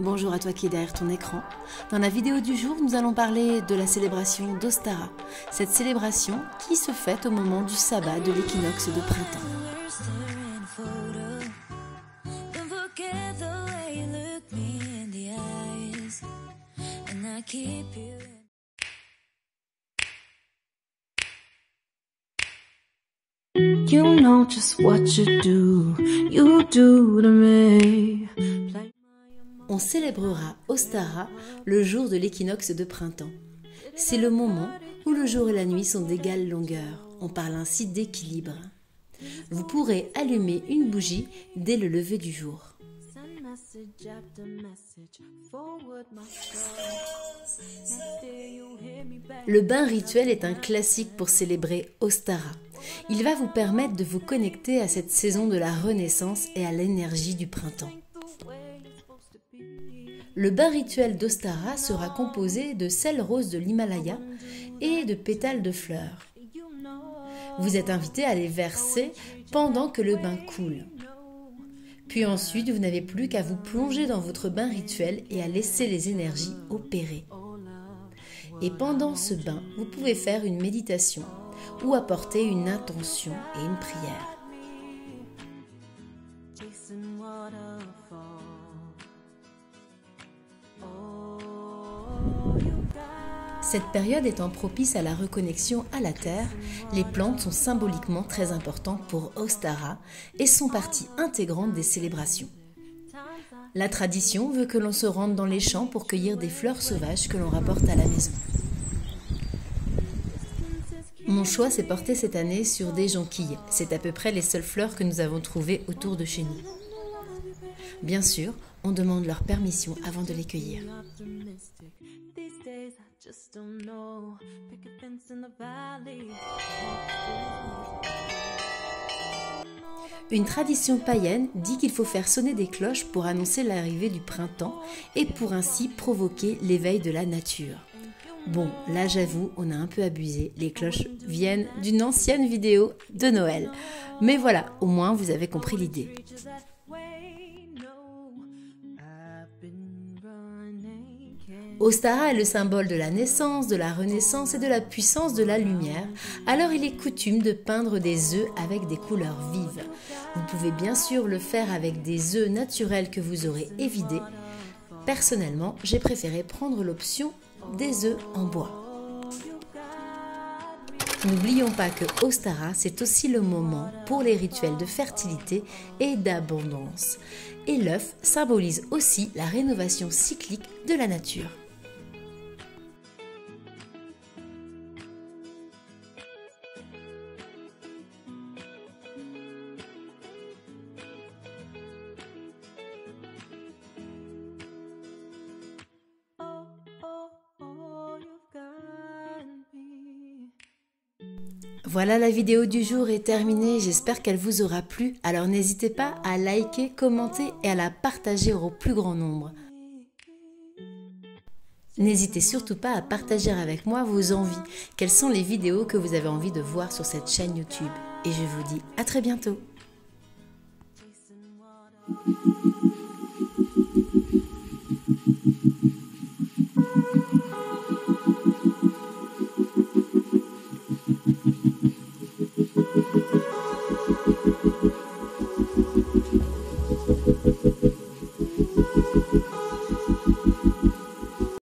Bonjour à toi qui es derrière ton écran. Dans la vidéo du jour, nous allons parler de la célébration d'Ostara. Cette célébration qui se fête au moment du sabbat de l'équinoxe de printemps. You know just what you do to me. On célébrera Ostara le jour de l'équinoxe de printemps. C'est le moment où le jour et la nuit sont d'égale longueur. On parle ainsi d'équilibre. Vous pourrez allumer une bougie dès le lever du jour. Le bain rituel est un classique pour célébrer Ostara. Il va vous permettre de vous connecter à cette saison de la renaissance et à l'énergie du printemps. Le bain rituel d'Ostara sera composé de sel rose de l'Himalaya et de pétales de fleurs. Vous êtes invité à les verser pendant que le bain coule. Puis ensuite, vous n'avez plus qu'à vous plonger dans votre bain rituel et à laisser les énergies opérer. Et pendant ce bain, vous pouvez faire une méditation ou apporter une intention et une prière. Cette période étant propice à la reconnexion à la Terre, les plantes sont symboliquement très importantes pour Ostara et sont partie intégrante des célébrations. La tradition veut que l'on se rende dans les champs pour cueillir des fleurs sauvages que l'on rapporte à la maison. Mon choix s'est porté cette année sur des jonquilles. C'est à peu près les seules fleurs que nous avons trouvées autour de chez nous. Bien sûr, on demande leur permission avant de les cueillir. Une tradition païenne dit qu'il faut faire sonner des cloches pour annoncer l'arrivée du printemps et pour ainsi provoquer l'éveil de la nature. Bon, là j'avoue, on a un peu abusé, les cloches viennent d'une ancienne vidéo de Noël. Mais voilà, au moins vous avez compris l'idée. Ostara est le symbole de la naissance, de la renaissance et de la puissance de la lumière, alors il est coutume de peindre des œufs avec des couleurs vives. Vous pouvez bien sûr le faire avec des œufs naturels que vous aurez évidés. Personnellement, j'ai préféré prendre l'option des œufs en bois. N'oublions pas que Ostara, c'est aussi le moment pour les rituels de fertilité et d'abondance. Et l'œuf symbolise aussi la rénovation cyclique de la nature. Voilà, la vidéo du jour est terminée, j'espère qu'elle vous aura plu. Alors n'hésitez pas à liker, commenter et à la partager au plus grand nombre. N'hésitez surtout pas à partager avec moi vos envies. Quelles sont les vidéos que vous avez envie de voir sur cette chaîne YouTube? Et je vous dis à très bientôt.